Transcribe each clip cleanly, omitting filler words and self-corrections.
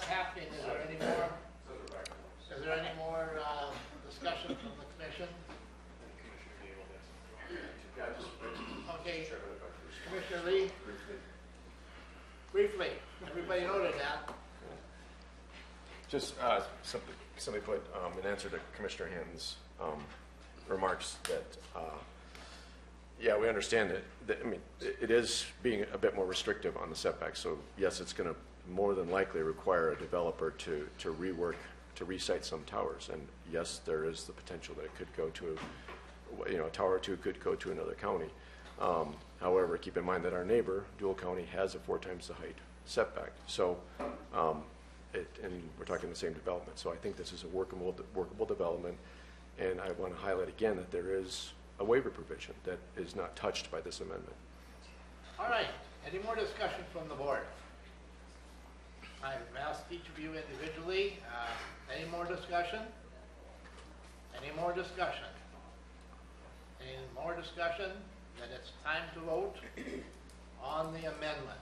happening, is there any more? Is there any more discussion from the commission? Okay, Commissioner Lee? Briefly, everybody noted that. Just simply put, in answer to Commissioner Hanton's remarks that, yeah, we understand that, I mean, it is being a bit more restrictive on the setback. So yes, it's going to more than likely require a developer to rework, to resite some towers. And yes, there is the potential that it could go to, a tower or two could go to another county. However, keep in mind that our neighbor, Dual County, has a 4 times the height setback. So, and we're talking the same development. So I think this is a workable development. And I want to highlight again that there is a waiver provision that is not touched by this amendment. All right. Any more discussion from the board? I've asked each of you individually. Any more discussion? Any more discussion? Any more discussion? Then it's time to vote on the amendment.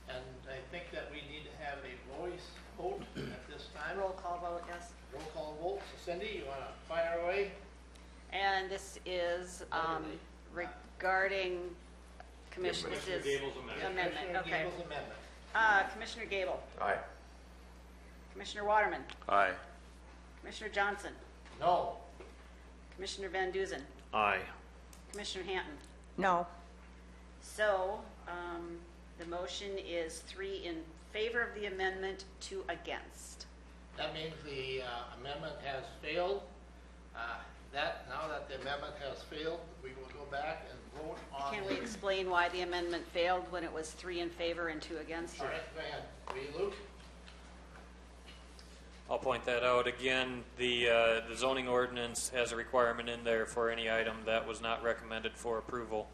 And I think that we need to have a voice vote at this time. Roll call vote, yes. Roll call vote. So Cindy, you want to fire away? And this is regarding Commissioner Gable's amendment. Commissioner Okay. Gable's amendment. Commissioner Gable. Aye. Commissioner Waterman. Aye. Commissioner Johnson. No. Commissioner Van Duzen. Aye. Commissioner Hanton. No. So the motion is 3 in favor of the amendment, 2 against. That means the amendment has failed. Now that the amendment has failed, we will go back and vote on. Can we explain why the amendment failed when it was 3 in favor and 2 against? All right, go ahead. Will you, Luke? I'll point that out again. The zoning ordinance has a requirement in there for any item that was not recommended for approval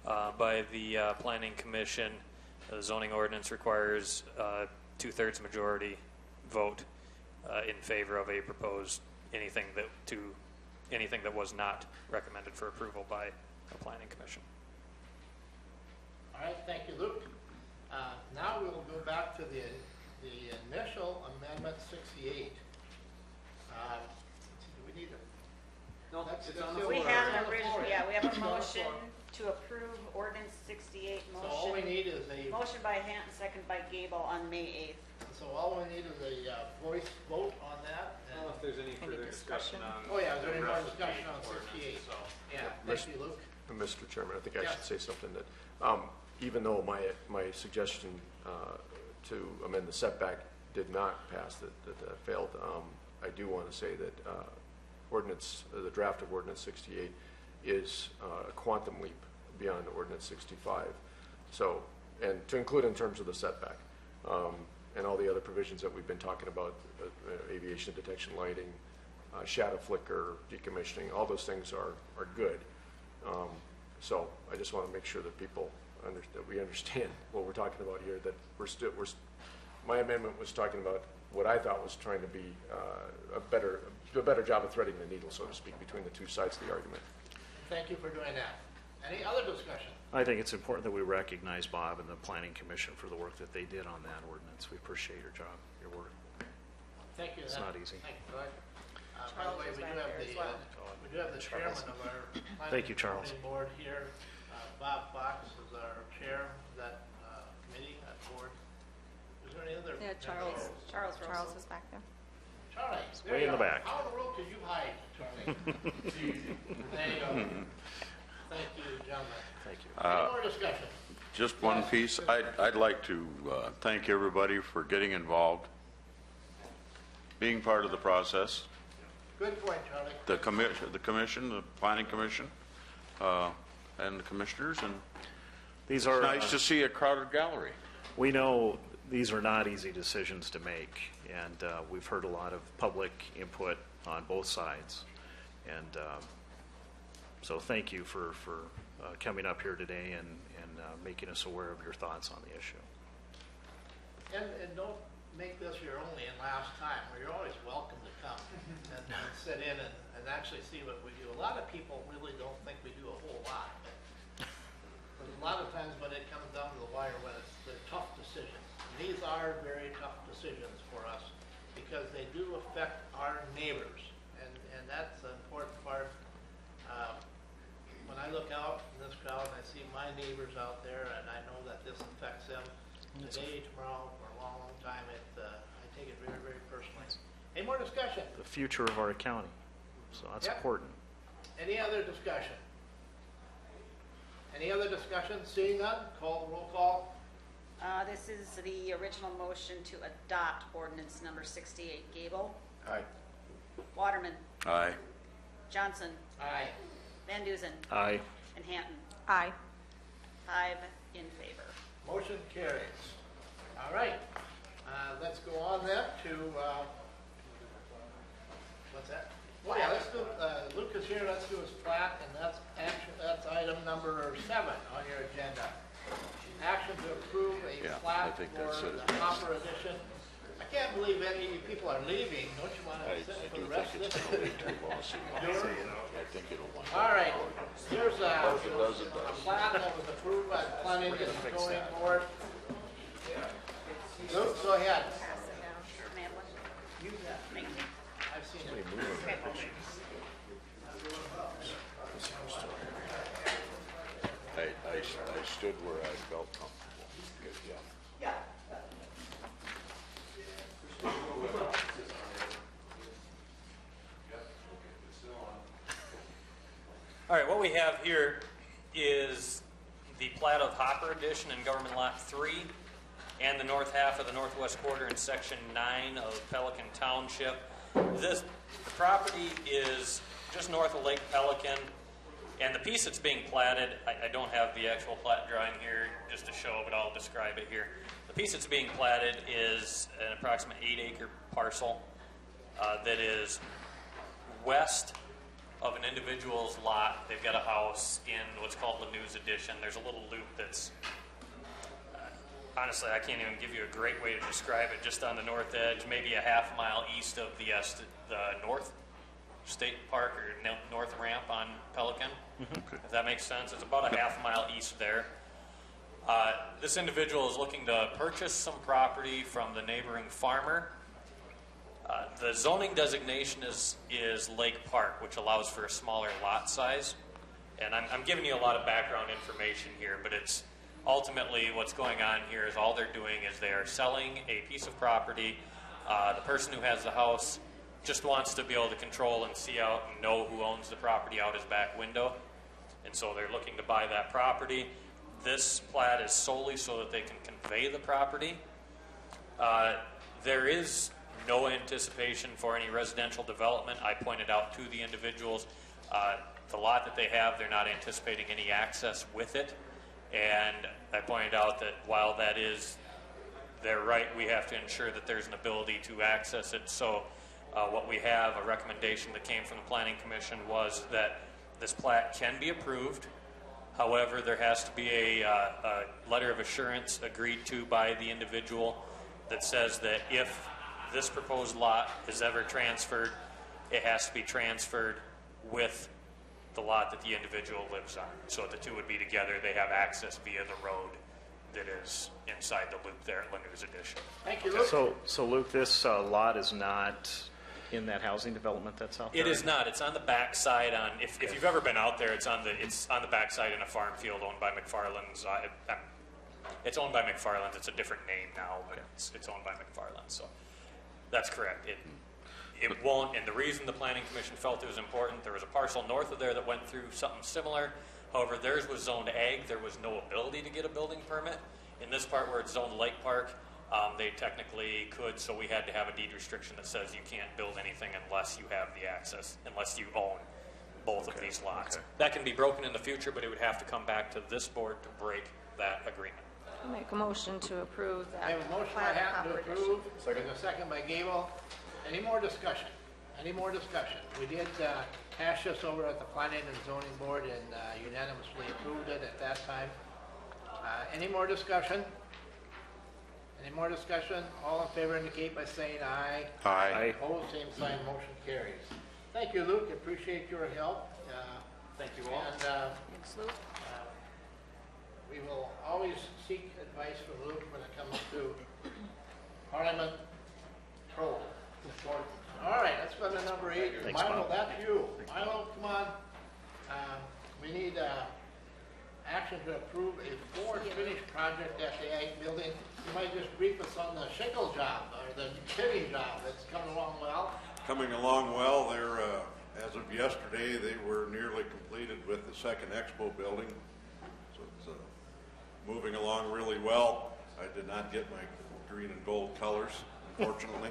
by the Planning Commission. The zoning ordinance requires 2/3 majority vote in favor of a proposed anything that was not recommended for approval by the Planning Commission. All right, thank you, Luke. Now we will go back to the initial amendment 68. Do we need a? No, That's- it's on the that's We floor. have on an the original, floor. yeah, we have It's a on the motion floor. to approve ordinance 68 So all we motion. need is a, Motion by Hanton, second by Gable on May 8th. so all we need is a voice vote on that. I don't know if there's any further discussion on. Oh, yeah, is there any the more rest of the discussion on ordinance 68? itself. Yeah, Yes. thank you, Luke. Mr. Chairman, I think I Yes. should say something that, even though my suggestion to amend the setback did not pass, that failed, I do want to say that the draft of ordinance 68 is a quantum leap beyond ordinance 65. So, and to include in terms of the setback, and all the other provisions that we've been talking about, aviation detection lighting, shadow flicker, decommissioning, all those things are good. So I just want to make sure that people that we understand what we're talking about here, that my amendment was talking about what I thought was trying to be a better job of threading the needle, so to speak, between the two sides of the argument. Thank you for doing that. Any other discussion? I think it's important that we recognize Bob and the Planning Commission for the work that they did on that ordinance. We appreciate your job, your work. Thank you. It's not easy. Thank you, Doug. By the Charles way, is we back do have there as the well. we do have the chairman of our Thank you, planning Charles. board here. Bob Fox is our chair of that committee, that board. Is there any other? Yeah, Charles. Charles Charles is back there. Charlie, there Way you in the are. back. How in the world could you hide, Charlie? There you go. Thank you, gentlemen. Thank you. Any more discussion? Just one piece. I'd like to thank everybody for getting involved, being part of the process. Good point, Charlie. The commission, the planning commission, and the commissioners. And These it's are nice to see a crowded gallery. we know these are not easy decisions to make, and we've heard a lot of public input on both sides. And so thank you for coming up here today and making us aware of your thoughts on the issue. And don't make this your only and last time, where you're always welcome to come and sit in and actually see what we do. A lot of people really don't think we do a whole lot. But a lot of times when it comes down to the wire, when they're tough decisions. And these are very tough decisions for because they do affect our neighbors, and that's an important part. When I look out in this crowd and I see my neighbors out there, and I know that this affects them today, tomorrow, for a long, long time, I take it very, very personally. Any more discussion? The future of our county, so that's Yep. important. Any other discussion? Any other discussion? Seeing none, call the roll call. This is the original motion to adopt ordinance number 68. Gable, Aye. Waterman, Aye. Johnson, Aye. Van Duzen, Aye. and Hanton. Aye. 5 in favor. Motion carries. All right, let's go on then to, what's that? Oh yeah, let's do, Luke is here, let's do his plat, and that's item number 7 on your agenda. Action to approve a Yeah, I plat think for that's it. the Hopper edition. I can't believe any of you people are leaving, don't you want I to sit for do the rest think of it's this? going to be too long. I think it'll wind up. All right, here's a If it does, it does. plat that was approved by the planning and zoning board. Luke, go ahead. May I have one? You got it. Thank you. I've seen it. I stood where I felt comfortable. Good job. All right, what we have here is the plat of Hopper Edition in Government Lot 3 and the north half of the northwest quarter in Section 9 of Pelican Township. The property is just north of Lake Pelican, and the piece that's being platted, I don't have the actual plat drawing here just to show, but I'll describe it here. The piece that's being platted is an approximate 8-acre parcel that is west of an individual's lot. They've got a house in what's called Lanús Edition. There's a little loop that's, honestly, I can't even give you a great way to describe it, just on the north edge, maybe a half mile east of the North State Park or North Ramp on Pelican, if that makes sense. It's about a half mile east there. This individual is looking to purchase some property from the neighboring farmer. The zoning designation is Lake Park, which allows for a smaller lot size. And I'm giving you a lot of background information here, but it's ultimately what's going on here is all they're doing is they are selling a piece of property. The person who has the house just wants to be able to control and see out and know who owns the property out his back window. And so they're looking to buy that property. This plat is solely so that they can convey the property. There is no anticipation for any residential development. I pointed out to the individuals the lot that they have, they're not anticipating any access with it. And I pointed out that while that is their right, we have to ensure that there's an ability to access it. So what we have, a recommendation that came from the Planning Commission, was that this plat can be approved. However, there has to be a letter of assurance agreed to by the individual that says that if this proposed lot is ever transferred, it has to be transferred with the lot that the individual lives on. So the two would be together. They have access via the road that is inside the loop there at Lanús Edition. Thank you, Luke. So Luke, this lot is not in that housing development that's out there? It is not. It's on the back side. If you've ever been out there, it's on the back side in a farm field owned by McFarland's. It's owned by McFarland's. It's a different name now, but it's owned by McFarland's. So that's correct. It won't, and the reason the Planning Commission felt it was important, there was a parcel north of there that went through something similar. However, theirs was zoned ag. There was no ability to get a building permit. In this part where it's zoned Lake Park, they technically could, so we had to have a deed restriction that says you can't build anything unless you have the access, unless you own both of these lots. That can be broken in the future, but it would have to come back to this board to break that agreement. I'll make a motion to approve that. I have a motion by plat of Hatton to Hopper Edition. approve. There's a second by Gable. Any more discussion? Any more discussion? We did hash this over at the Planning and Zoning Board and unanimously approved it at that time. Any more discussion? Any more discussion? All in favor indicate by saying aye. Aye. Opposed, same sign, motion carries. Thank you, Luke. Appreciate your help. Thank you all. And Thanks, Luke. we will always seek advice from Luke when it comes to Parliament control. All right, let's go to number 8. Thanks, Milo, Bob. that's you. Milo, come on. We need action to approve a floor finish project at the Ag Building. You might just brief us on the shingle job, or the pitting job that's coming along well. Coming along well. They're, as of yesterday, they were nearly completed with the second expo building. So it's moving along really well. I did not get my green and gold colors, unfortunately.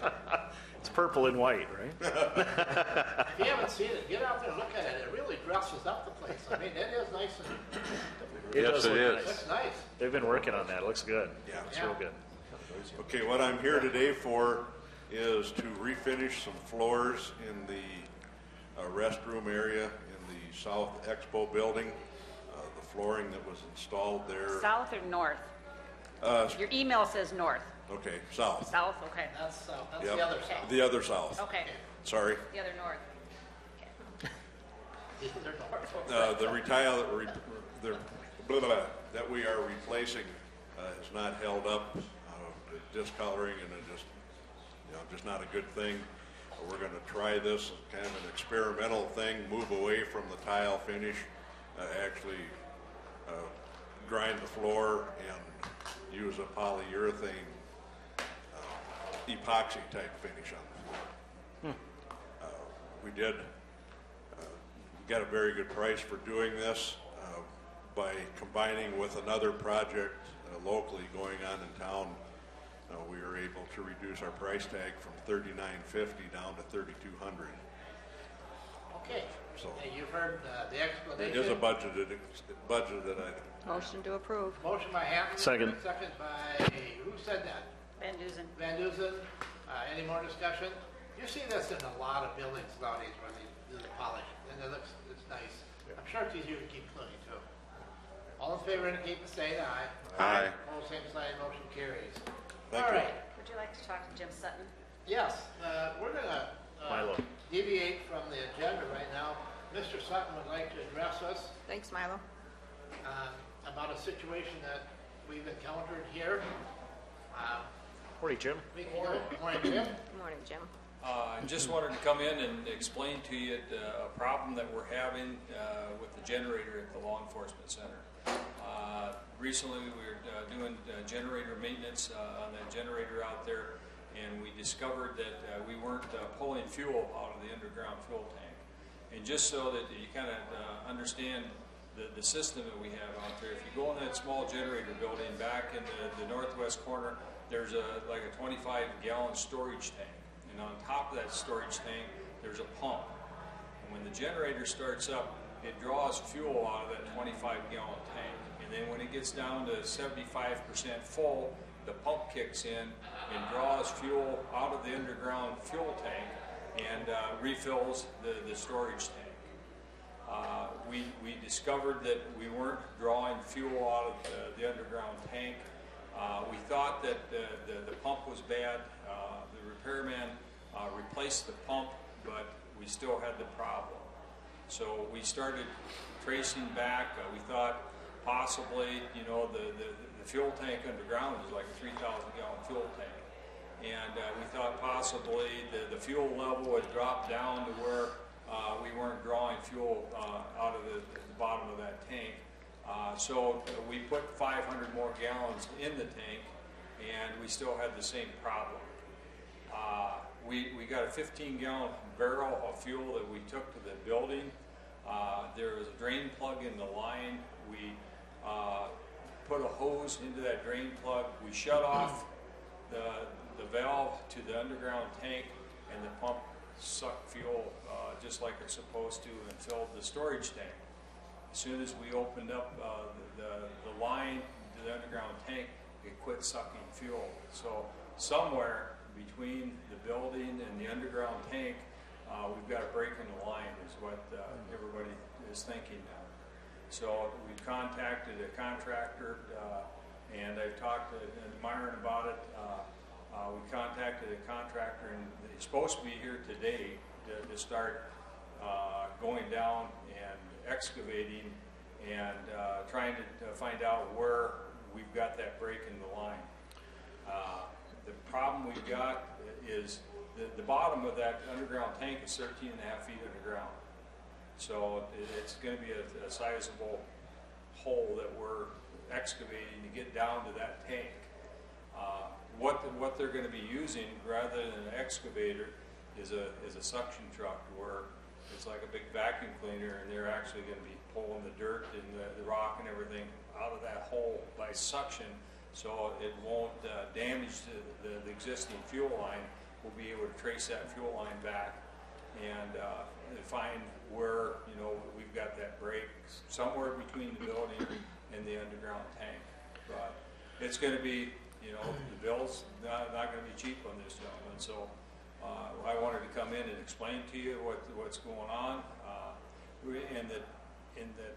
It's purple and white, right? If you haven't seen it, get out there and look at it. It really dresses up the place. I mean, it is nice and Yes, does it look is. nice. looks nice. They've been working on that. It looks good. Yeah. It's real good. Okay, what I'm here today for is to refinish some floors in the restroom area in the South Expo building. The flooring that was installed there. South or north? Your email says north. Okay, south. South, okay. That's Yep. the other side. The other south. Okay, Sorry. the other north. They're north. The blah, blah, blah, that we are replacing is not held up. The discoloring and it just not a good thing. We're going to try this kind of an experimental thing, move away from the tile finish, actually grind the floor and use a polyurethane epoxy type finish on the floor. We did got a very good price for doing this by combining with another project locally going on in town. We were able to reduce our price tag from $39.50 down to $3,200. Okay. So Hey, you've heard the it explanation. is a budgeted item. Motion to approve. Motion by Hammond. Second. Second by, who said that? Van Duzen. Van Duzen. Any more discussion? You see this in a lot of buildings nowadays where they do the polish, and it's nice. I'm sure it's easier to keep clean too. All in favor indicate by saying aye. Aye. Opposed, same sign, motion carries. Thank All you. right. Would you like to talk to Jim Sutton? Yes, we're gonna Milo. deviate from the agenda right now. Mr. Sutton would like to address us Thanks, Milo. about a situation that we've encountered here. Morning, Jim. We can go. Morning, Jim. Good morning, Jim. I just wanted to come in and explain to you a problem that we're having with the generator at the law enforcement center. Recently, we were doing generator maintenance on that generator out there, and we discovered that we weren't pulling fuel out of the underground fuel tank. And just so that you kind of understand the system that we have out there, if you go in that small generator building back in the northwest corner, there's like a 25-gallon storage tank. And on top of that storage tank, there's a pump. And when the generator starts up, it draws fuel out of that 25-gallon tank. And then when it gets down to 75% full, the pump kicks in and draws fuel out of the underground fuel tank and refills the storage tank. We discovered that we weren't drawing fuel out of the underground tank. We thought that the pump was bad. The repairman replaced the pump, but we still had the problem. So we started tracing back. We thought possibly, the fuel tank underground is like a 3,000-gallon fuel tank. And we thought possibly the fuel level had dropped down to where we weren't drawing fuel out of the bottom of that tank. So we put 500 more gallons in the tank, and we still had the same problem. We got a 15-gallon barrel of fuel that we took to the building. There was a drain plug in the line. We put a hose into that drain plug. We shut off the valve to the underground tank, and the pump sucked fuel just like it's supposed to and filled the storage tank. As soon as we opened up the line to the underground tank, it quit sucking fuel. So somewhere between the building and the underground tank, we've got a break in the line is what everybody is thinking now. So we've contacted a contractor, and I've talked to Myron about it. We contacted a contractor, and he's supposed to be here today to start going down and excavating and trying to find out where we've got that break in the line. The problem we've got is the bottom of that underground tank is 13 and a half feet underground. So it's going to be a sizable hole that we're excavating to get down to that tank. What they're going to be using rather than an excavator is a suction truck, where it's like a big vacuum cleaner, and they're actually going to be pulling the dirt and the rock and everything out of that hole by suction, so it won't damage the existing fuel line. We'll be able to trace that fuel line back and find where, you know, we've got that break somewhere between the building and the underground tank. But it's going to be, you know, the bill's not going to be cheap on this gentleman. So I wanted to come in and explain to you what's going on, and that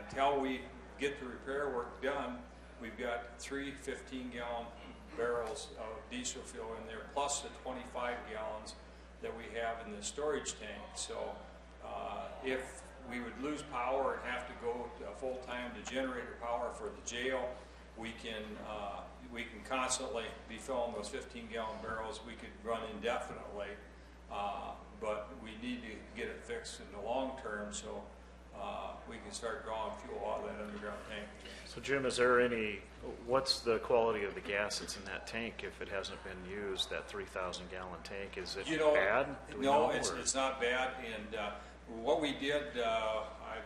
until we get the repair work done, we've got 3 15-gallon barrels of diesel fuel in there, plus the 25 gallons that we have in the storage tank. So if we would lose power and have to go full-time to generator power for the jail, we can constantly be filling those 15-gallon barrels. We could run indefinitely, but we need to get it fixed in the long term, so we can start drawing fuel out of that underground tank. So Jim, what's the quality of the gas that's in that tank if it hasn't been used, that 3,000 gallon tank? Is it bad? No, it's not bad. And what we did, I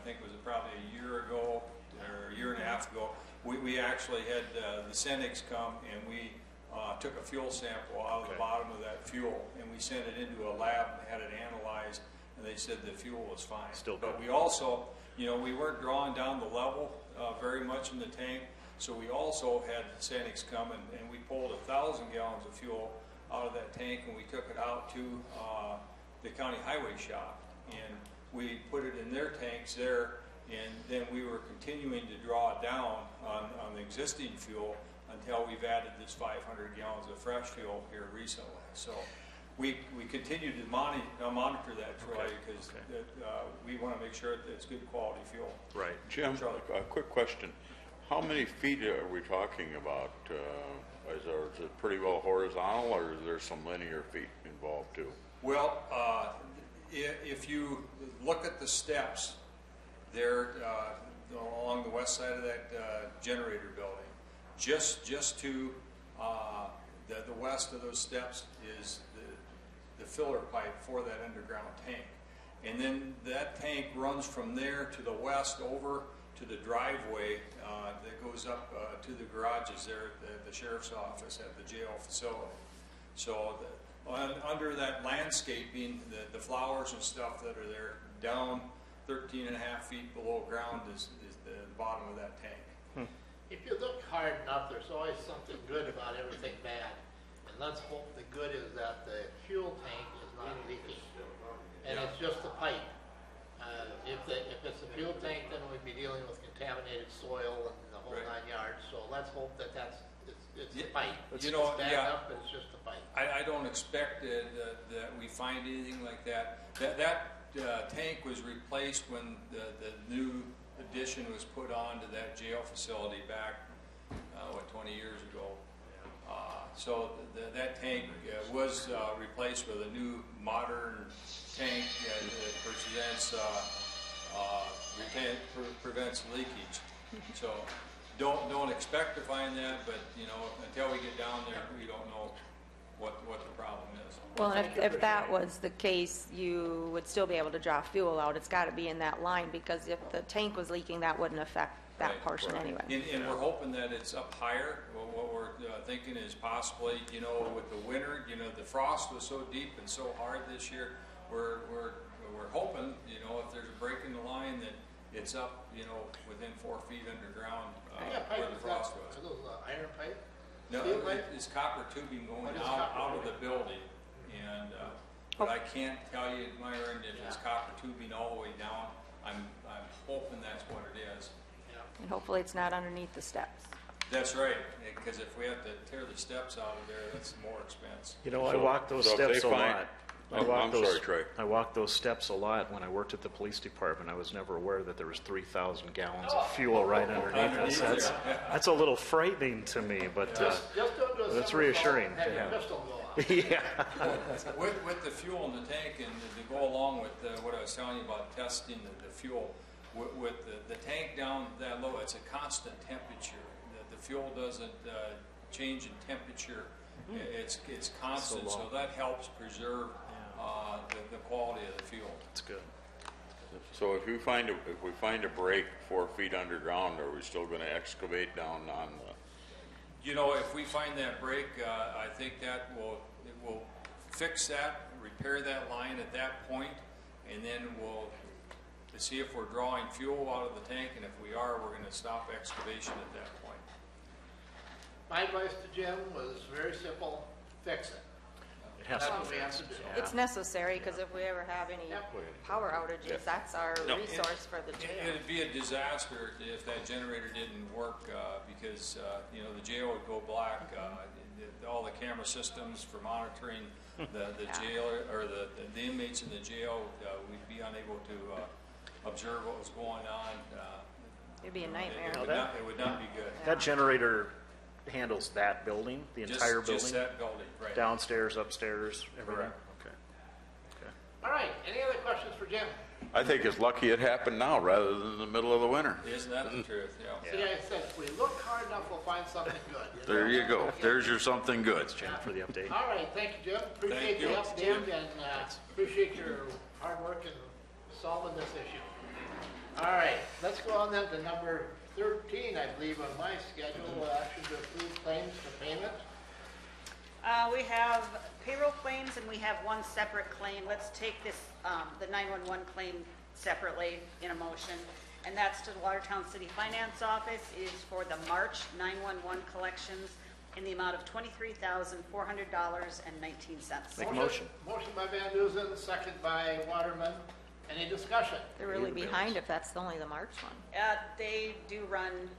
think it was probably a year ago or a year and a half ago, we actually had the Cenex come and we took a fuel sample out of the bottom of that fuel, and we sent it into a lab and had it analyzed, and they said the fuel was fine. Still good. But we also, you know, we weren't drawing down the level very much in the tank, so we also had Cenex come and we pulled 1,000 gallons of fuel out of that tank, and we took it out to the county highway shop, and we put it in their tanks there, and then we were continuing to draw down on the existing fuel until we've added this 500 gallons of fresh fuel here recently. So we continue to monitor that, Troy, because we want to make sure that it's good quality fuel. Right. Jim, a quick question. How many feet are we talking about? Is it pretty well horizontal, or is there some linear feet involved too? Well, if you look at the steps there along the west side of that generator building, just to the west of those steps is the filler pipe for that underground tank. And then that tank runs from there to the west over to the driveway that goes up to the garages there at the sheriff's office at the jail facility. So under that landscaping, the flowers and stuff that are there, down 13 and a half feet below ground is the bottom of that tank. If you look hard enough, there's always something good about everything bad. And let's hope the good is that the fuel tank is not leaking. And it's just the pipe. If it's the fuel tank, then we'd be dealing with contaminated soil and the whole 9 yards. So let's hope that it's the pipe. You know, it's bad enough, but it's just the pipe. I don't expect that we find anything like that. That tank was replaced when the new addition was put on to that jail facility back, 20 years ago. So that tank was replaced with a new modern tank that prevents leakage. So don't expect to find that, but you know, until we get down there, we don't know what the problem is. Well, if that was the case, you would still be able to draw fuel out. It's got to be in that line, because if the tank was leaking, that wouldn't affect that portion anyway. And we're hoping that it's up higher. Well, what we're thinking is possibly, you know, with the winter, you know, the frost was so deep and so hard this year. We're hoping, you know, if there's a break in the line, that it's up, you know, within 4 feet underground where the frost was. Are those iron pipe? No, it's copper tubing going out of the building, and but I can't tell you, Myron, if it's copper tubing all the way down. I'm hoping that's what it is. And hopefully it's not underneath the steps. That's right, because if we have to tear the steps out of there, that's more expense. You know, I walk those steps a lot. I'm sorry, Trey. I walked those steps a lot when I worked at the police department. I was never aware that there was 3,000 gallons of fuel right underneath us. That's a little frightening to me, but Just don't do a it's somersault reassuring and have to your have. pistol go off. Yeah. With the fuel in the tank, and to go along with what I was telling you about testing the fuel, with the tank down that low, it's a constant temperature. The fuel doesn't change in temperature. It's constant, so that helps preserve the quality of the fuel. That's good. So if we find a break 4 feet underground, are we still going to excavate down on the? You know, if we find that break, I think that it will fix that, repair that line at that point, and then we'll to see if we're drawing fuel out of the tank, and if we are, we're going to stop excavation at that point. My advice to Jim was very simple, fix it. It has That's to what be we have to fixed. do. Yeah. It's necessary, because if we ever have any Yep. power outages, that's our Yep. resource for the jail. It'd be a disaster if that generator didn't work because you know, the jail would go black. All the camera systems for monitoring the jail or the inmates in the jail, we'd be unable to observe what was going on. It'd be a nightmare. It would not be good. That generator handles that building, the entire building? Just that building, right. Downstairs, upstairs, everything? Okay. All right, any other questions for Jim? I think it's lucky it happened now rather than in the middle of the winter. Isn't that the truth? Yeah. See, I said, if we look hard enough, we'll find something good. There you go. There's your something good. Jim, for the update. All right, thank you, Jim. Appreciate Thank the you. update and appreciate your hard work in solving this issue. All right, let's go on then to number 13, I believe, on my schedule, action to approve claims for payment. We have payroll claims and we have one separate claim. Let's take this, the 911 claim separately in a motion. And that's to the Watertown City Finance Office. It is for the March 911 collections in the amount of $23,400.19. Make a motion. Motion by Van Duzen, second by Waterman. Any discussion? They're really behind if that's only the March one. They do run.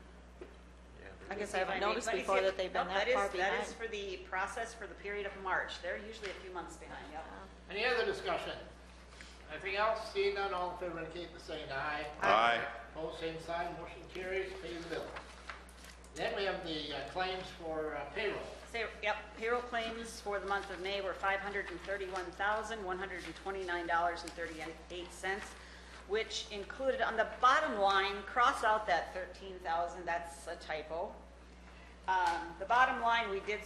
I guess I haven't noticed before that they've been that far That behind. is for the process for the period of March. They're usually a few months behind, yep. Any other discussion? Anything else? Seeing none, all in favor indicate by saying aye. Aye. Opposed, same sign, motion carries, pay the bill. Then we have the claims for payroll. Yep, payroll claims for the month of May were $531,129.38, which included on the bottom line, cross out that 13,000, that's a typo. The bottom line, we did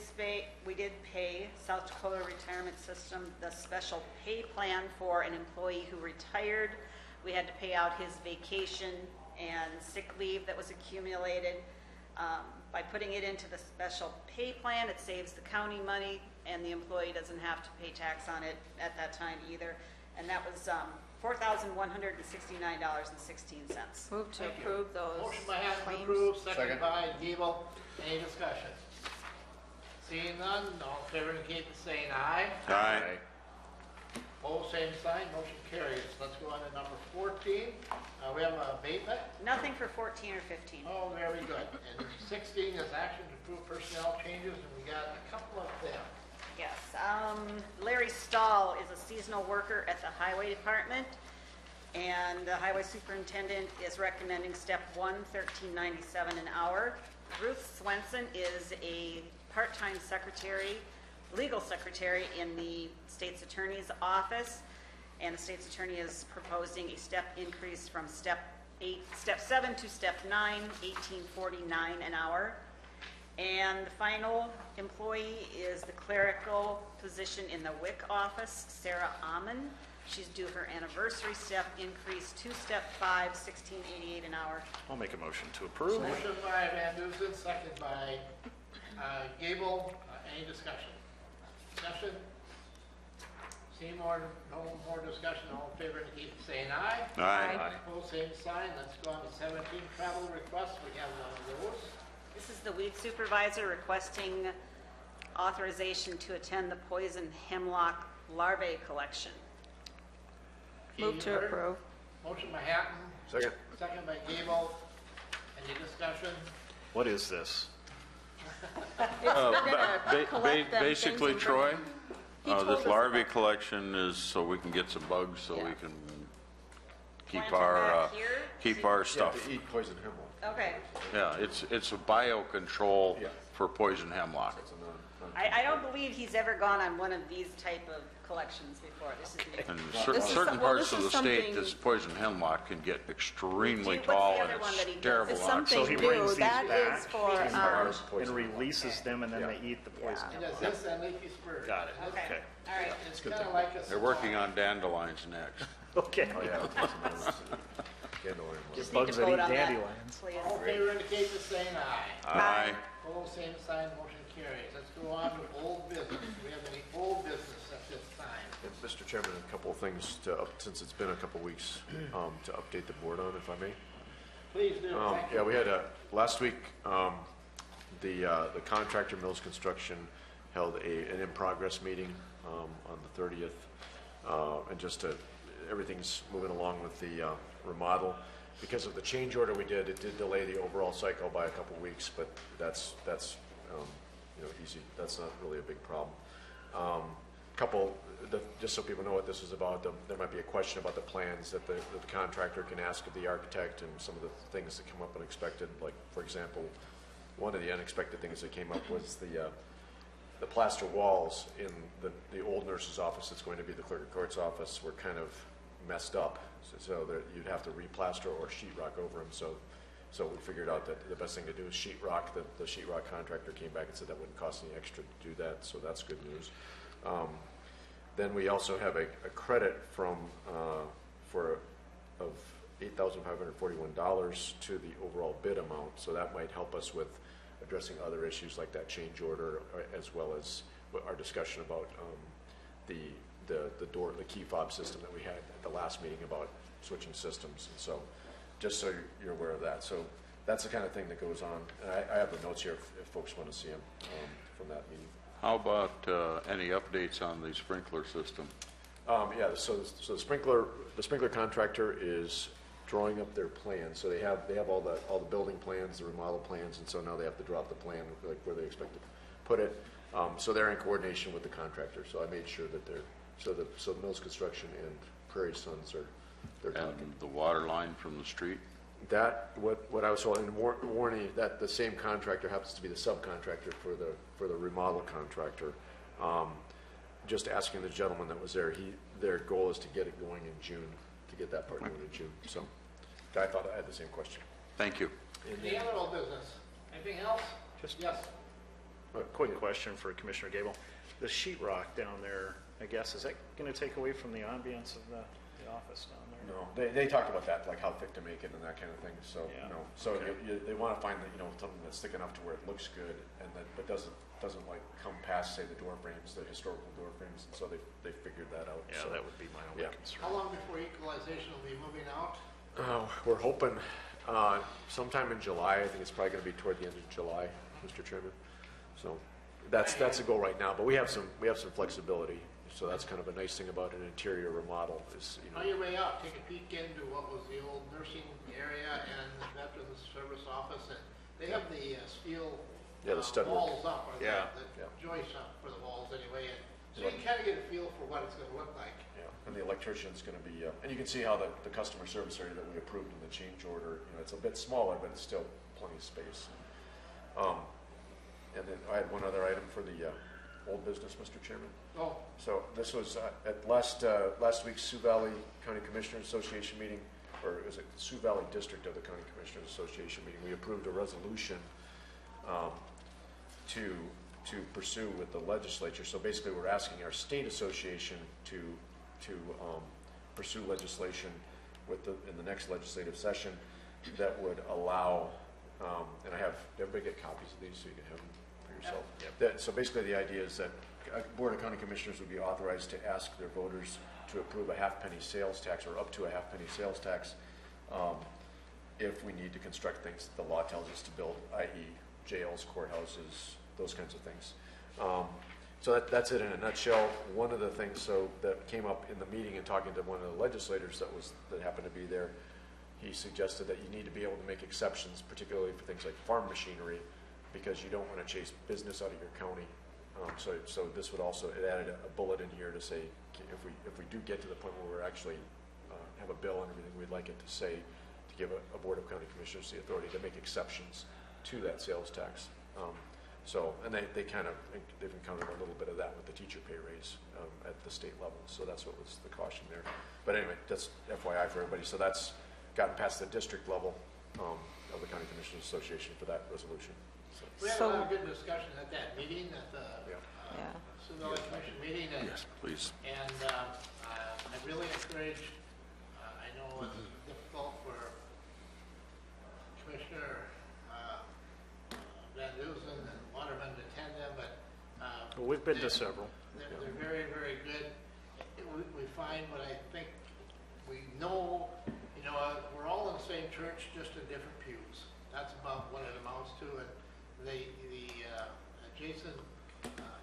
pay South Dakota Retirement System the special pay plan for an employee who retired. We had to pay out his vacation and sick leave that was accumulated. By putting it into the special pay plan, it saves the county money, and the employee doesn't have to pay tax on it at that time either. And that was $4,169.16. Move to approve those Motion by Hammond to claims. approve, second by Gable. Any discussion? Seeing none, all in favor indicate by saying aye. Aye. Opposed, same sign, motion carries. Let's go on to number 14. We have an abatement. Nothing for 14 or 15. Oh, very good. And 16 is action to approve personnel changes, and we got a couple of them. Yes, Larry Stahl is a seasonal worker at the Highway Department, and the Highway Superintendent is recommending step 1, $13.97 an hour. Ruth Swenson is a part-time secretary, legal secretary in the State's Attorney's Office, and the State's Attorney is proposing a step increase from step 7 to step 9, $18.49 an hour. And the final employee is the clerical position in the WIC office, Sarah Amon. She's due her anniversary step increase to step 5, $16.88 an hour. I'll make a motion to approve. Motion by Van Duzen, second by Gable. Any discussion? Discussion? See no more discussion. All in favor indicate by saying aye. Aye. Opposed, same sign. Let's go on to 17, travel requests. We have one of those. This is the weed supervisor requesting authorization to attend the poison hemlock larvae collection. Move to approve. Motion by Hatton, Second. second by Gable. Any discussion? What is this? They're gonna collect them Basically, things and Troy, bring them. He told this us larvae about- collection is so we can get some bugs, so Yeah. we can Plant keep them our back here? keep our Yeah, stuff. to eat poison hemlock. Okay, Yeah, it's a biocontrol Yeah. for poison hemlock. It's a non-toxic. I don't believe he's ever gone on one of these type of collections before. This is new. And This is certain well, parts this of is the state, something- this poison hemlock can get extremely What's the tall other and one that he it's does? terrible. It's on something So he new. brings these That back is for, and releases them, and then they eat the poison. He does this and Leafy Spur. Got it. Okay, Okay. all right. It's kind of like a. They're working on dandelions next. Okay. Oh, yeah. Dandelion. Just need Bugs to that vote eat on that, dandelions. please. All in favor indicate by saying aye. Aye. Opposed, same sign, motion carries. Let's go on to old business. Do we have any old business at this time? And Mr. Chairman, a couple of things to, since it's been a couple of weeks, to update the board on, if I may. Please do, thank you. Yeah, we had last week, the contractor Mills Construction held an in-progress meeting on the 30th. And just everything's moving along with the remodel. Because of the change order we did, it did delay the overall cycle by a couple of weeks, but that's easy. That's not really a big problem. Just so people know what this is about, there might be a question about the plans that the contractor can ask of the architect, and some of the things that come up unexpected. Like, for example, one of the unexpected things that came up was the plaster walls in the old nurse's office that's going to be the clerk of court's office were kind of messed up, so that you'd have to replaster or sheetrock over them. So we figured out that the best thing to do is sheetrock. The sheetrock contractor came back and said that wouldn't cost any extra to do that, so that's good news. Then we also have a credit of $8,541 to the overall bid amount, so that might help us with addressing other issues like that change order, as well as our discussion about the key fob system that we had at the last meeting about switching systems. And so, just so you're aware of that. So that's the kind of thing that goes on. And I have the notes here if folks want to see them from that meeting. How about any updates on the sprinkler system? Yeah, so the sprinkler contractor is drawing up their plans. So they have all the building plans, the remodel plans, and so now they have to draw up the plan, like where they expect to put it. So they're in coordination with the contractor. So I made sure that so Mills Construction and Prairie Sons they're talking. And the water line from the street? That what I was told, and warning that the same contractor happens to be the subcontractor for the remodel contractor. Just asking the gentleman that was there, their goal is to get it going in June, to get that part going in June. So I thought I had the same question. Thank you. Any other old business? Anything else? Yes. A quick question for Commissioner Gable. The sheetrock down there, I guess, is that going to take away from the ambiance of the office down there? No, they talked about that, like how thick to make it and that kind of thing. So Yeah. no, so Okay. they want to find something that's thick enough to where it looks good and that but doesn't like come past, say, the door frames, the historical door frames. And so they figured that out. Yeah, So, that would be my only yeah. concern. How long before equalization will be moving out? We're hoping sometime in July. I think it's probably going to be toward the end of July, Mr. Chairman. So that's a goal right now. But we have some flexibility. So that's kind of a nice thing about an interior remodel is On your way out, take a peek into what was the old nursing area and the Veterans Service Office, and they have the steel Yeah, the stud work. walls up, or Yeah. the joists up for the walls anyway, and so you can kind of get a feel for what it's going to look like. Yeah, and the electrician's going to be, and you can see how the customer service area that we approved in the change order, it's a bit smaller, but it's still plenty of space. And then I had one other item for the old business, Mr. Chairman. Oh, So this was at last week's Sioux Valley County Commissioners Association meeting, or is it Sioux Valley District of the County Commissioners Association meeting? We approved a resolution to pursue with the legislature. So basically, we're asking our state association to pursue legislation in the next legislative session that would allow. And everybody get copies of these so you can have them for yourself. So basically, the idea is that Board of County Commissioners would be authorized to ask their voters to approve a half-penny sales tax or up to a half-penny sales tax if we need to construct things that the law tells us to build, i.e. jails, courthouses, those kinds of things. So that's it in a nutshell. One of the things that came up in the meeting and talking to one of the legislators that happened to be there, he suggested that you need to be able to make exceptions, particularly for things like farm machinery, because you don't want to chase business out of your county. So this would also, it added a bullet in here to say, if we do get to the point where we're actually have a bill and everything, we'd like it to say, to give a Board of County Commissioners the authority to make exceptions to that sales tax. So, and they've encountered a little bit of that with the teacher pay raise at the state level. So that's what was the caution there. But anyway, that's FYI for everybody. So that's gotten past the district level of the County Commissioners Association for that resolution. So, We had a lot of good discussion at that meeting, at the yeah. Sioux Valley Commission meeting. And, Yes, please. And I really encourage, I know it's difficult for Commissioner Van Dusen and Waterman to attend them, but Well, we've been to several. they're very, very good. We find what I think we know, we're all in the same church, just in different pews. That's about what it amounts to. And the adjacent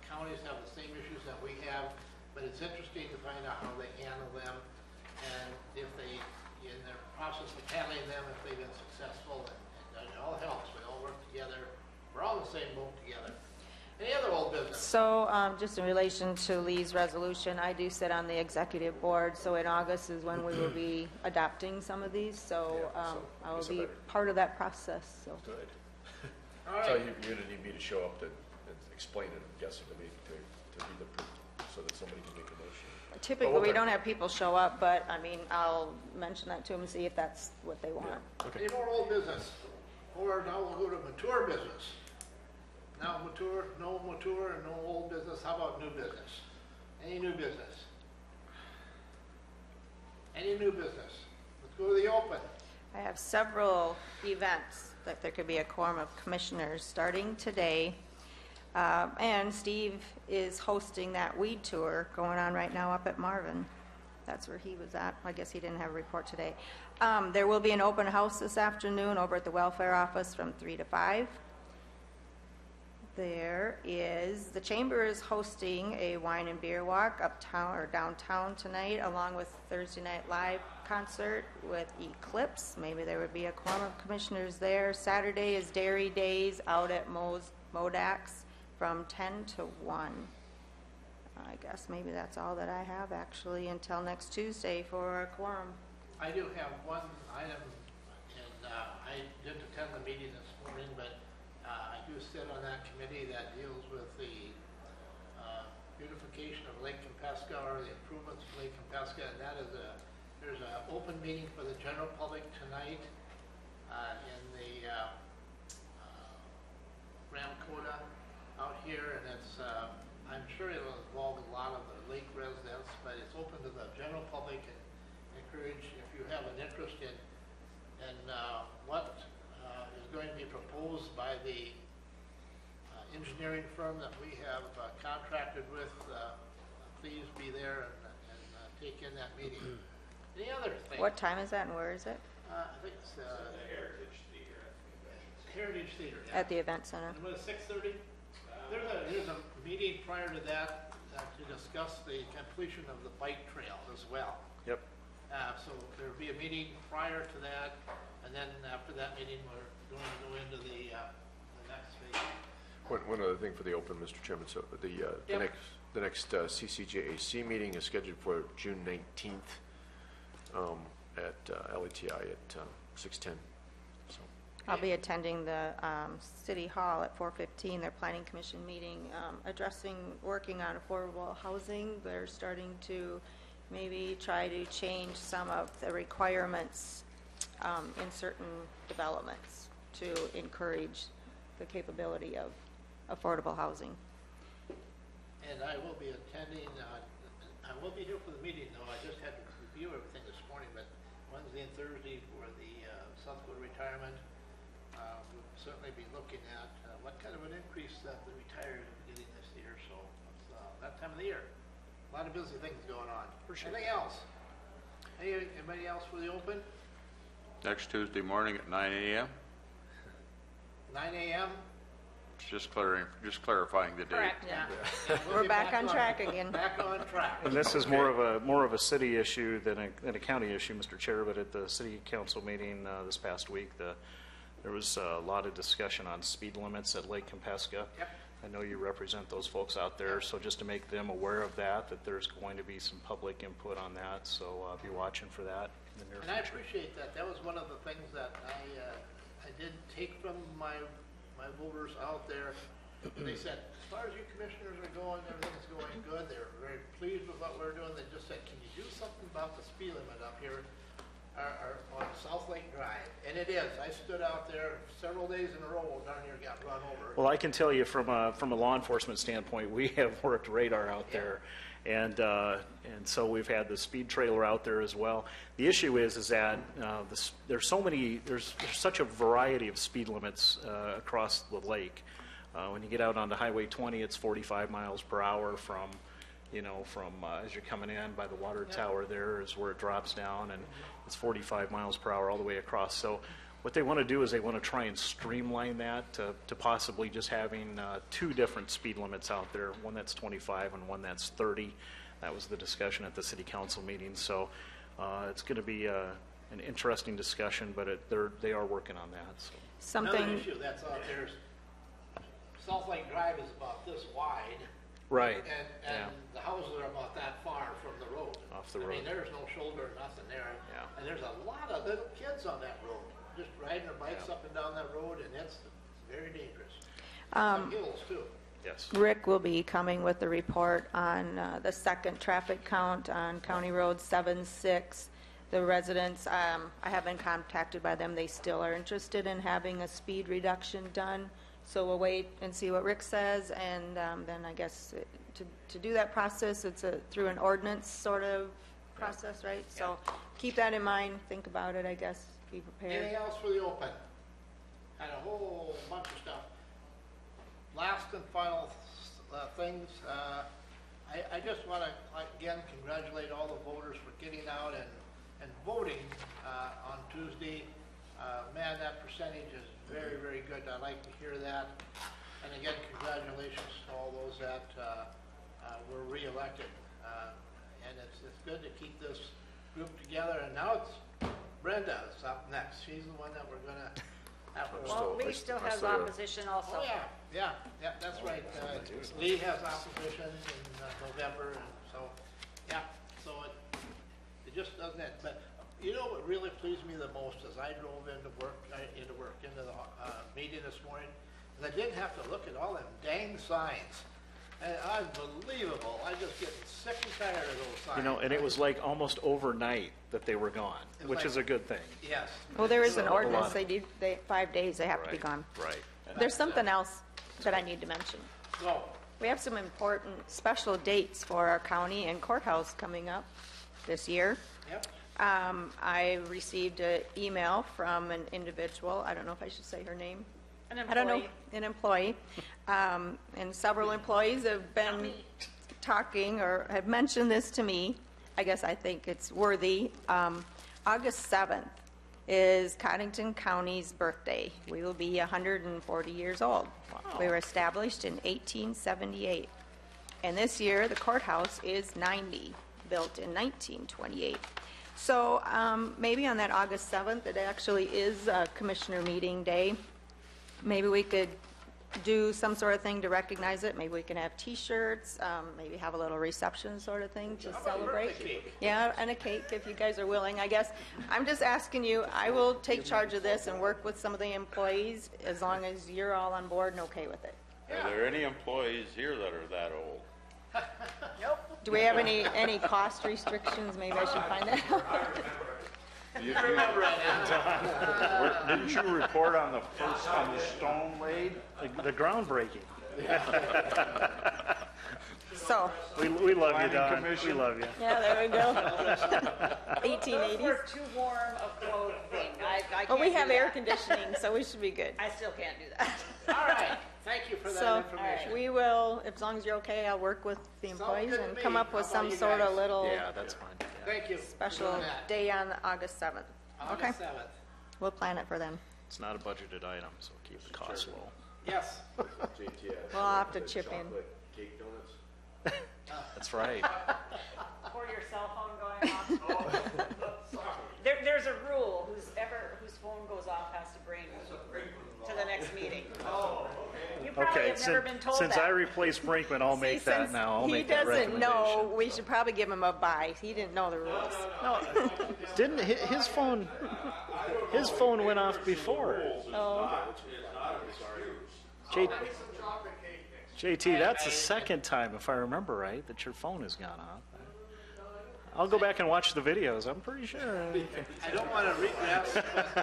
counties have the same issues that we have, but it's interesting to find out how they handle them, and if they, in their process of handling them, if they've been successful, and it all helps. We all work together. We're all in the same boat together. Any other old business? So just in relation to Lee's resolution, I do sit on the executive board, so in August is when we will be adopting some of these, so I will be part of that process, so. Good. All right. So you're going to need me to show up and explain it, I'm guessing, to be the, so that somebody can make a motion. Typically, we don't have people show up, but, I mean, I'll mention that to them and see if that's what they want. Okay. Any more old business? Or now we'll go to mature business. Now mature, no mature, and no old business. How about new business? Any new business? Any new business? Let's go to the open. I have several events that there could be a quorum of commissioners starting today. And Steve is hosting that weed tour going on right now up at Marvin. That's where he was at. I guess he didn't have a report today. There will be an open house this afternoon over at the welfare office from 3 to 5. The chamber is hosting a wine and beer walk uptown or downtown tonight, along with Thursday Night Live concert with Eclipse. Maybe there would be a quorum of commissioners there. Saturday is Dairy Days out at Modax from 10 to 1. I guess maybe that's all that I have actually until next Tuesday for a quorum. I do have one item, and I didn't attend the meeting this morning, but I do sit on that committee that deals with the beautification of Lake Compesca, or the improvements of Lake Compesca, and that is there's an open meeting for the general public tonight in the Ramcota out here, and it's I'm sure it'll involve a lot of the lake residents, but it's open to the general public, and encourage, if you have an interest in what is going to be proposed by the engineering firm that we have contracted with, please be there and take in that meeting. Any other thing? What time is that and where is it? I think it's the Heritage Theater. Yeah. At the event center. And what is 6:30? There's a meeting prior to that to discuss the completion of the bike trail as well. Yep. So there'll be a meeting prior to that, and then after that meeting, we're going to go into the next phase. One other thing for the open, Mr. Chairman. So the next CCJAC meeting is scheduled for June 19th at LATI at 6:10. So. I'll be attending the City Hall at 4:15, their Planning Commission meeting, working on affordable housing. They're starting to maybe try to change some of the requirements in certain developments to encourage the capability of affordable housing. And I will be attending, I will be here for the meeting, though. I just had to review everything this morning, but Wednesday and Thursday for the South Dakota retirement, we'll certainly be looking at what kind of an increase that the retirees are getting this year. So it's that time of the year. A lot of busy things going on. Anything else? Anybody else for the open? Next Tuesday morning at 9 a.m.? 9 a.m.? Just clarifying the date. Correct, yeah. And we'll We're be back on track again. Back on track. And this is more of a city issue than a county issue, Mr. Chair, but at the city council meeting this past week, there was a lot of discussion on speed limits at Lake Compesca. Yep. I know you represent those folks out there, so just to make them aware of that there's going to be some public input on that, so be watching for that in the near And I future. appreciate that. That was one of the things that I did take from my voters out there, They said, as far as you commissioners are going, everything's going good. They were very pleased with what we're doing. They just said, can you do something about the speed limit up here on South Lake Drive? And it is. I stood out there several days in a row, darn near got run over. Well, I can tell you from a law enforcement standpoint, we have worked radar out there. And so we've had the speed trailer out there as well. The issue is that there's such a variety of speed limits across the lake. When you get out onto Highway 20, it's 45 miles per hour from as you're coming in by the water tower there is where it drops down, and it's 45 miles per hour all the way across. So what they want to do is they want to try and streamline that to possibly just having two different speed limits out there, one that's 25 and one that's 30. That was the discussion at the city council meeting. So it's going to be an interesting discussion, but they are working on that. So. Another issue that's out there is South Lake Drive is about this wide. Right. And the houses are about that far from the road. Off the road. I mean, there's no shoulder or nothing there. Yeah. And there's a lot of little kids on that road, just riding their bikes up and down that road, and it's very dangerous. Some hills, too. Yes. Rick will be coming with the report on the second traffic count on County Road 76. The residents, I have been contacted by them. They still are interested in having a speed reduction done. So we'll wait and see what Rick says, and then I guess to do that process, it's through an ordinance sort of process, right? So keep that in mind. Think about it, I guess. Be prepared. Anything else for the open? Had a whole bunch of stuff. Last and final things. I just want to, again, congratulate all the voters for getting out and voting on Tuesday. Man, that percentage is very, very good. I like to hear that. And again, congratulations to all those that were reelected. And it's good to keep this group together. And now it's Brenda's up next. She's the one that we're going to have to... Well, Lee still has opposition also. Oh, yeah, that's right. Lee has opposition in November, and so, so it just doesn't end. But you know what really pleased me the most as I drove into the meeting this morning, is I didn't have to look at all them dang signs. And unbelievable. I'm just getting sick and tired of those signs. And it was like almost overnight that they were gone, which is a good thing. Yes. Well, there is an ordinance. 5 days they have to be gone. Right. There's something else that I need to mention. Go. We have some important special dates for our county and courthouse coming up this year. Yep. I received an email from an individual. I don't know if I should say her name. An I don't know, employee. an employee. And several employees have been talking or have mentioned this to me. I guess I think it's worthy. August 7th is Cottington County's birthday. We will be 140 years old. Wow. We were established in 1878. And this year, the courthouse is 90, built in 1928. So maybe on that August 7th, it actually is a commissioner meeting day. Maybe we could do some sort of thing to recognize it. Maybe we can have T-shirts, maybe have a little reception sort of thing to celebrate. Yeah, and a cake if you guys are willing, I guess. I'm just asking you, I will take charge of this and work with some of the employees as long as you're all on board and okay with it. Are there any employees here that are that old? Do we have any cost restrictions? Maybe I should find that out. Didn't you report on the first on the stone laid? The groundbreaking. So, We love you, Planning Don. Commission. We love you. yeah, there we go. Those 1880s. were too warm of clothing. I can't Well, we do have that. air conditioning, so we should be good. I still can't do that. All right. Thank you for that So, information. we will, as long as you're okay, I'll work with the Sounds employees good to and me. come up with How about some you sort of guys? little Yeah, that's fine. Yeah. Thank you. for special doing that. day on August 7th. Okay, August 7th. we'll plan it for them. It's not a budgeted item, so keep the costs low. Yes. Well, I'll have to chip in. Cake donuts? That's right. Or your cell phone going off. There's a rule, whose phone goes off has to bring to the next meeting. You probably Okay, have never been told since that. I replaced Brinkman, I'll make See, that since now. I'll he make that doesn't know, recommendation. we should probably give him a bye. He didn't know the rules. No, didn't his phone? His phone went off before. Oh, Jay, JT, that's the second time, if I remember right, that your phone has gone off. I'll go back and watch the videos. I'm pretty sure. I don't want to regress, but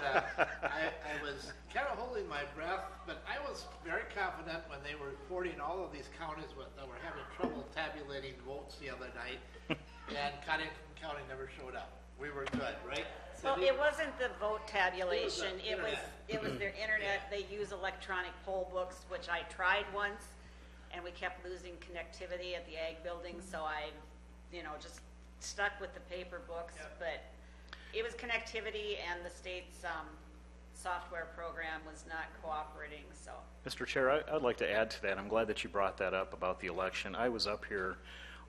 I was kind of holding my breath, but I was very confident when they were reporting all of these counties that were having trouble tabulating votes the other night, and Cottington County never showed up. We were good, right? Well, Cindy? it wasn't the vote tabulation, It was the it was their internet. They use electronic poll books, which I tried once, and we kept losing connectivity at the ag building, so I, just stuck with the paper books, but it was connectivity, and the state's software program was not cooperating, so. Mr. Chair, I'd like to add to that. I'm glad that you brought that up about the election. I was up here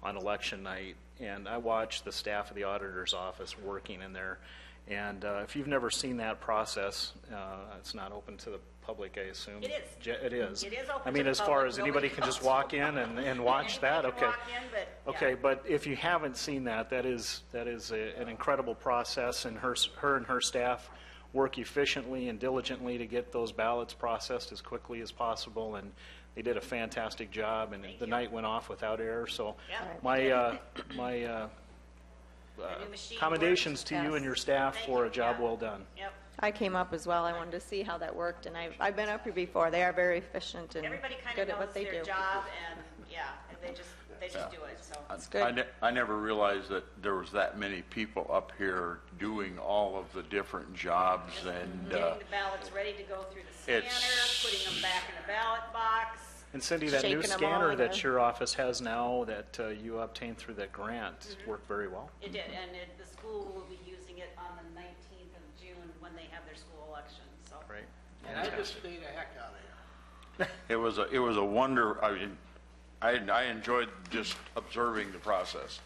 on election night, and I watched the staff of the auditor's office working in there. And if you've never seen that process, it's not open to the public, I assume. It is. It is. It is open I mean, to the as far public. as anybody Nobody can just goes. walk in and watch that? Anybody can Okay. walk in, but, yeah. Okay, but if you haven't seen that, that is an incredible process, and her and her staff work efficiently and diligently to get those ballots processed as quickly as possible, and they did a fantastic job, and the night went off without error. So Yeah. my The new machine commendations works. to you Yes. and your staff Thank for you. a job Yeah. well done. Yep. I came up as well. I wanted to see how that worked, and I've been up here before. They are very efficient and Everybody kind good of at knows what they their do. job, and and they just do it, so. It's good. I never realized that there was that many people up here doing all of the different jobs, and Getting the ballots ready to go through the scanner, it's- putting them back in a ballot box. And Cindy, that new Shaking 'em scanner all that in. your office has now that you obtained through that grant worked very well. It did, and the school will be using it on the 19th of June when they have their school election, so. Great. And I just stayed the heck out of here. it was a wonder. I mean, I enjoyed just observing the process.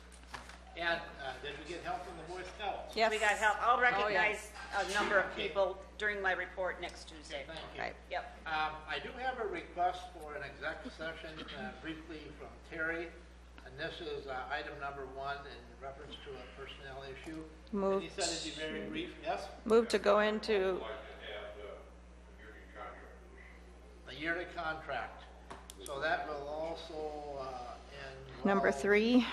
And did we get help from the Boy Scouts? Yes. We got help. I'll recognize yes. a number of people during my report next Tuesday. Thank you. Right. Yep. I do have a request for an executive session briefly from Terry, and this is item number 1 in reference to a personnel issue. Move And he said it'd be very brief, yes? Move to go into, A yearly contract. So that will also end. number 3.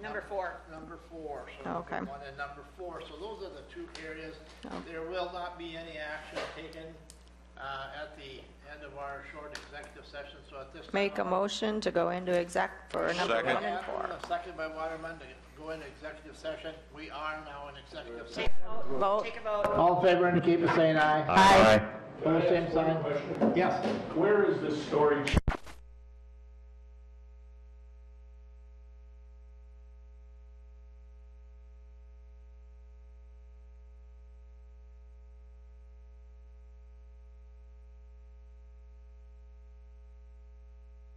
Number 4. Number 4. So Okay. number 1 and number 4. So those are the 2 areas. Oh. There will not be any action taken at the end of our short executive session. So at this time. Make a motion to go into exec for number Second. 1 and 4. Second by Waterman to go into executive session. We are now in executive Take session. a vote. Vote. Take a vote. All in favor indicate by saying aye. Aye. Pose same sign. Yes. Where is this storage